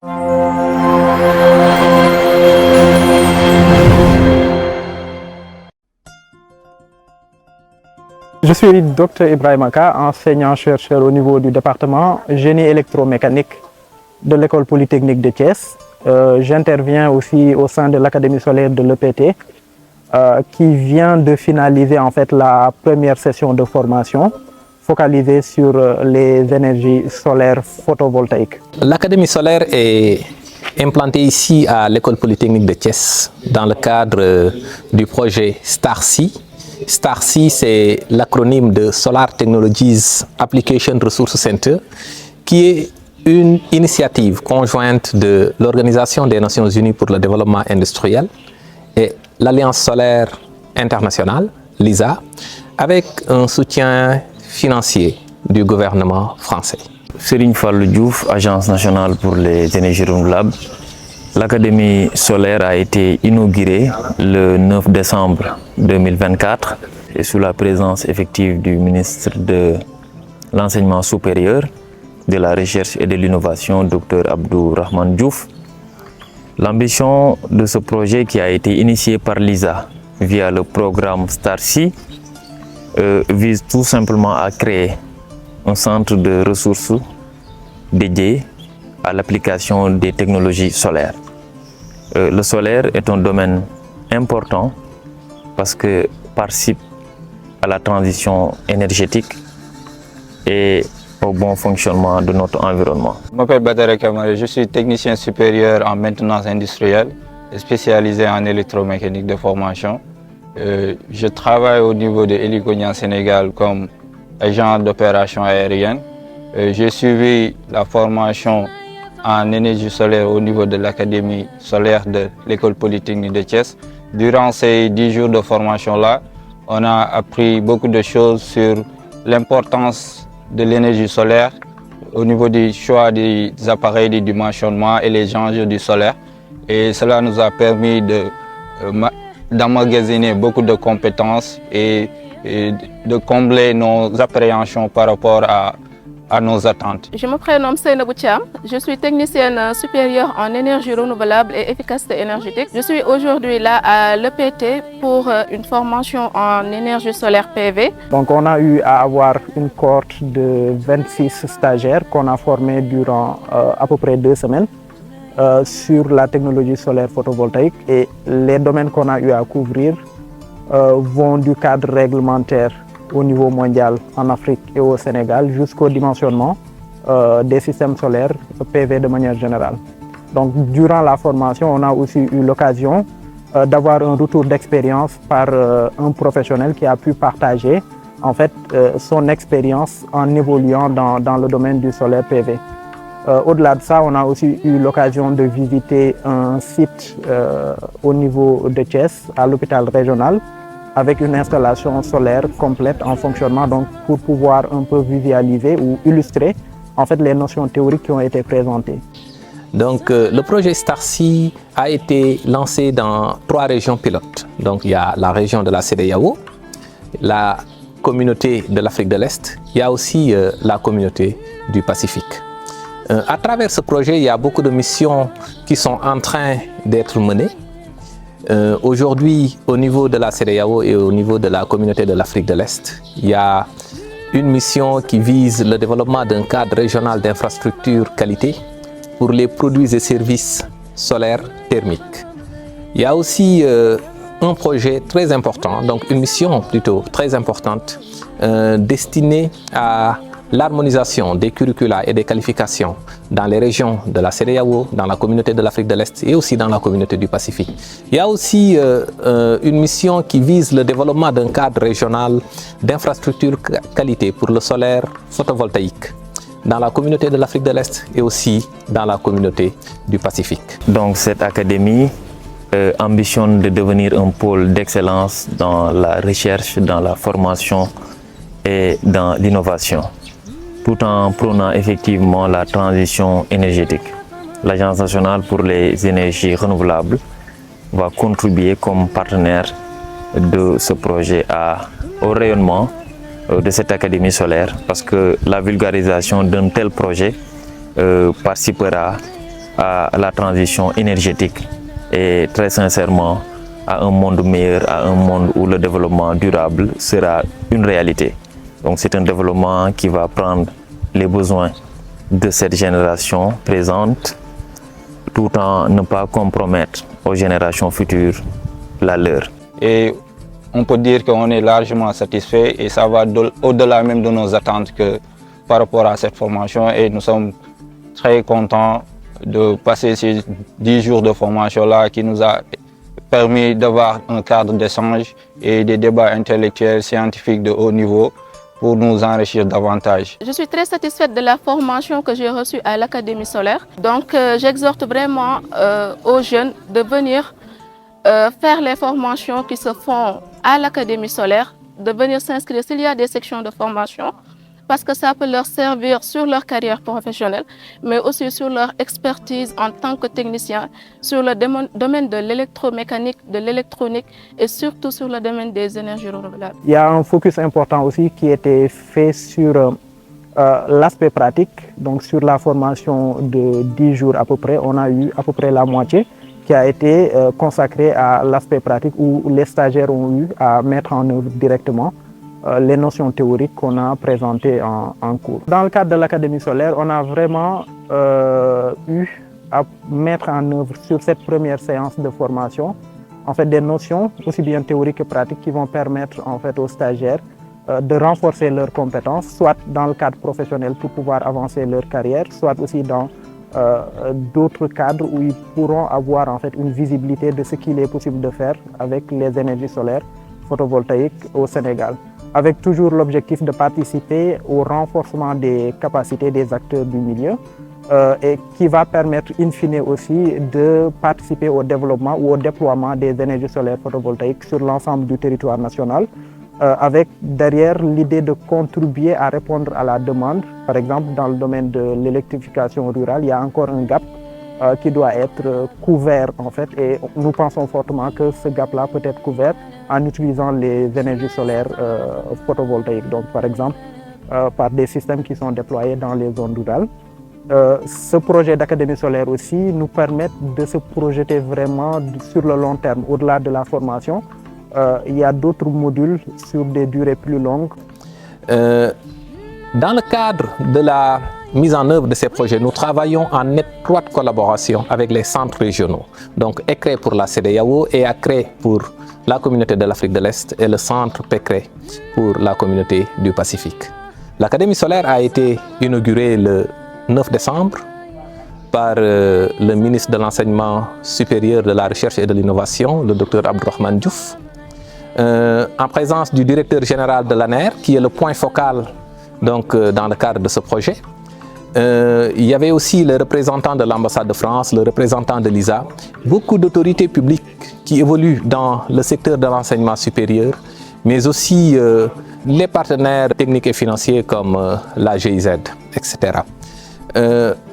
Je suis Dr Ibrahim Aka, enseignant-chercheur au niveau du département génie électromécanique de l'école polytechnique de Thiès. J'interviens aussi au sein de l'Académie solaire de l'EPT qui vient de finaliser en fait la première session de formation focalisée sur les énergies solaires photovoltaïques. L'Académie solaire est implantée ici à l'école polytechnique de Thiès dans le cadre du projet STARSI. STARSI, c'est l'acronyme de Solar Technologies Application Resource Center, qui est une initiative conjointe de l'Organisation des Nations Unies pour le développement industriel et l'Alliance solaire internationale, LISA, avec un soutien financier du gouvernement français. Serigne Fallou Diouf, Agence nationale pour les énergies renouvelables. L'Académie solaire a été inaugurée le 9 décembre 2024 et sous la présence effective du ministre de l'Enseignement supérieur, de la Recherche et de l'Innovation, Dr Abdou Rahman Diouf. L'ambition de ce projet qui a été initié par l'ISA via le programme STARSI vise tout simplement à créer un centre de ressources dédié à l'application des technologies solaires. Le solaire est un domaine important parce que participe à la transition énergétique et au bon fonctionnement de notre environnement. Je m'appelle Badara Kamara, je suis technicien supérieur en maintenance industrielle et spécialisé en électromécanique de formation. Je travaille au niveau de Heliconia Sénégal comme agent d'opération aérienne. J'ai suivi la formation en énergie solaire au niveau de l'Académie solaire de l'école polytechnique de Thiès. Durant ces 10 jours de formation-là, on a appris beaucoup de choses sur l'importance de l'énergie solaire au niveau du choix des appareils de dimensionnement et les enjeux du solaire. Et cela nous a permis d'emmagasiner beaucoup de compétences et de combler nos appréhensions par rapport à nos attentes. Je me prénomme Seynabou Thiam, je suis technicienne supérieure en énergie renouvelable et efficacité énergétique. Je suis aujourd'hui là à l'EPT pour une formation en énergie solaire PV. Donc on a eu à avoir une cohorte de 26 stagiaires qu'on a formés durant à peu près 2 semaines sur la technologie solaire photovoltaïque, et les domaines qu'on a eu à couvrir vont du cadre réglementaire au niveau mondial en Afrique et au Sénégal jusqu'au dimensionnement des systèmes solaires PV de manière générale. Donc durant la formation, on a aussi eu l'occasion d'avoir un retour d'expérience par un professionnel qui a pu partager en fait son expérience en évoluant dans le domaine du solaire PV. Au-delà de ça, on a aussi eu l'occasion de visiter un site au niveau de Thiès, à l'hôpital régional, avec une installation solaire complète en fonctionnement, donc pour pouvoir un peu visualiser ou illustrer en fait les notions théoriques qui ont été présentées. Donc le projet STARSI a été lancé dans 3 régions pilotes. Donc il y a la région de la CEDEAO, la communauté de l'Afrique de l'Est, il y a aussi la communauté du Pacifique. À travers ce projet, il y a beaucoup de missions qui sont en train d'être menées. Aujourd'hui, au niveau de la CEDEAO et au niveau de la communauté de l'Afrique de l'Est, il y a une mission qui vise le développement d'un cadre régional d'infrastructures qualité pour les produits et services solaires thermiques. Il y a aussi un projet très important, donc une mission plutôt très importante, destinée à l'harmonisation des curricula et des qualifications dans les régions de la CEDEAO, dans la communauté de l'Afrique de l'Est et aussi dans la communauté du Pacifique. Il y a aussi une mission qui vise le développement d'un cadre régional d'infrastructures qualité pour le solaire photovoltaïque dans la communauté de l'Afrique de l'Est et aussi dans la communauté du Pacifique. Donc cette académie ambitionne de devenir un pôle d'excellence dans la recherche, dans la formation et dans l'innovation, tout en prônant effectivement la transition énergétique. L'Agence nationale pour les énergies renouvelables va contribuer comme partenaire de ce projet au rayonnement de cette académie solaire, parce que la vulgarisation d'un tel projet participera à la transition énergétique et très sincèrement à un monde meilleur, à un monde où le développement durable sera une réalité. Donc c'est un développement qui va prendre les besoins de cette génération présente tout en ne pas compromettre aux générations futures la leur. Et on peut dire qu'on est largement satisfait et ça va au-delà même de nos attentes que par rapport à cette formation, et nous sommes très contents de passer ces 10 jours de formation-là qui nous a permis d'avoir un cadre d'échange et des débats intellectuels scientifiques de haut niveau pour nous enrichir davantage. Je suis très satisfaite de la formation que j'ai reçue à l'Académie solaire. Donc j'exhorte vraiment aux jeunes de venir faire les formations qui se font à l'Académie solaire, de venir s'inscrire s'il y a des sections de formation, parce que ça peut leur servir sur leur carrière professionnelle, mais aussi sur leur expertise en tant que technicien, sur le domaine de l'électromécanique, de l'électronique et surtout sur le domaine des énergies renouvelables. Il y a un focus important aussi qui était fait sur l'aspect pratique, donc sur la formation de 10 jours à peu près. On a eu à peu près la moitié qui a été consacrée à l'aspect pratique où les stagiaires ont eu à mettre en œuvre directement les notions théoriques qu'on a présentées en cours. Dans le cadre de l'Académie solaire, on a vraiment eu à mettre en œuvre sur cette première séance de formation en fait, des notions aussi bien théoriques que pratiques qui vont permettre en fait, aux stagiaires de renforcer leurs compétences, soit dans le cadre professionnel pour pouvoir avancer leur carrière, soit aussi dans d'autres cadres où ils pourront avoir en fait, une visibilité de ce qu'il est possible de faire avec les énergies solaires photovoltaïques au Sénégal, avec toujours l'objectif de participer au renforcement des capacités des acteurs du milieu et qui va permettre in fine aussi de participer au développement ou au déploiement des énergies solaires photovoltaïques sur l'ensemble du territoire national, avec derrière l'idée de contribuer à répondre à la demande. Par exemple, dans le domaine de l'électrification rurale, il y a encore un gap qui doit être couvert en fait, et nous pensons fortement que ce gap-là peut être couvert en utilisant les énergies solaires photovoltaïques, donc par exemple par des systèmes qui sont déployés dans les zones rurales. Ce projet d'Académie solaire aussi nous permet de se projeter vraiment sur le long terme, au-delà de la formation. Il y a d'autres modules sur des durées plus longues. Dans le cadre de la mise en œuvre de ces projets, nous travaillons en étroite collaboration avec les centres régionaux. Donc ECRE pour la CEDEAO et ACRE pour la communauté de l'Afrique de l'Est et le centre PECRE pour la communauté du Pacifique. L'Académie solaire a été inaugurée le 9 décembre par le ministre de l'Enseignement supérieur, de la Recherche et de l'Innovation, le Dr Abdourahmane Diouf, en présence du directeur général de l'ANER, qui est le point focal donc, dans le cadre de ce projet. Il y avait aussi le représentant de l'ambassade de France, le représentant de l'ISA, beaucoup d'autorités publiques qui évoluent dans le secteur de l'enseignement supérieur, mais aussi les partenaires techniques et financiers comme la GIZ, etc.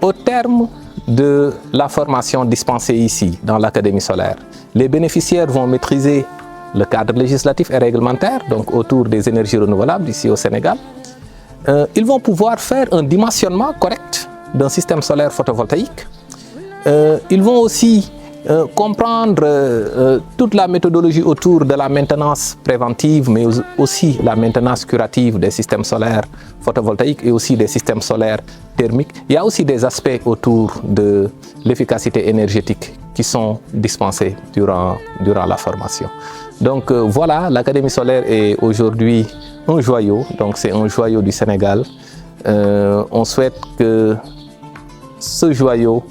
Au terme de la formation dispensée ici, dans l'Académie solaire, les bénéficiaires vont maîtriser le cadre législatif et réglementaire, donc autour des énergies renouvelables ici au Sénégal. Ils vont pouvoir faire un dimensionnement correct d'un système solaire photovoltaïque. Ils vont aussi comprendre toute la méthodologie autour de la maintenance préventive, mais aussi la maintenance curative des systèmes solaires photovoltaïques et aussi des systèmes solaires thermiques. Il y a aussi des aspects autour de l'efficacité énergétique qui sont dispensés durant la formation. Donc voilà, l'Académie solaire est aujourd'hui un joyau, donc c'est un joyau du Sénégal. On souhaite que ce joyau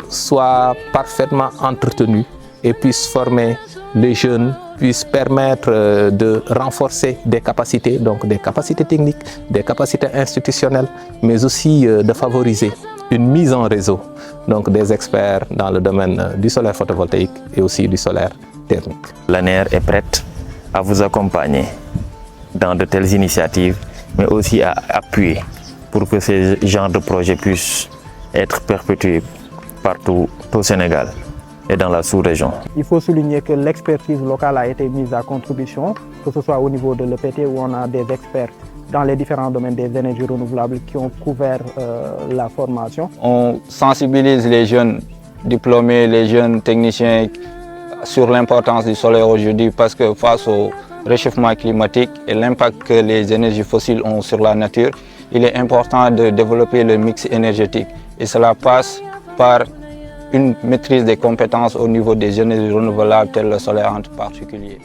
soit parfaitement entretenu et puisse former les jeunes, puisse permettre de renforcer des capacités, donc des capacités techniques, des capacités institutionnelles, mais aussi de favoriser une mise en réseau donc des experts dans le domaine du solaire photovoltaïque et aussi du solaire thermique. L'ANER est prête à vous accompagner dans de telles initiatives, mais aussi à appuyer pour que ces genres de projets puissent être perpétués partout au Sénégal et dans la sous-région. Il faut souligner que l'expertise locale a été mise à contribution, que ce soit au niveau de l'EPT où on a des experts dans les différents domaines des énergies renouvelables qui ont couvert la formation. On sensibilise les jeunes diplômés, les jeunes techniciens sur l'importance du solaire aujourd'hui parce que face au réchauffement climatique et l'impact que les énergies fossiles ont sur la nature, il est important de développer le mix énergétique et cela passe par une maîtrise des compétences au niveau des énergies renouvelables telles le solaire en particulier.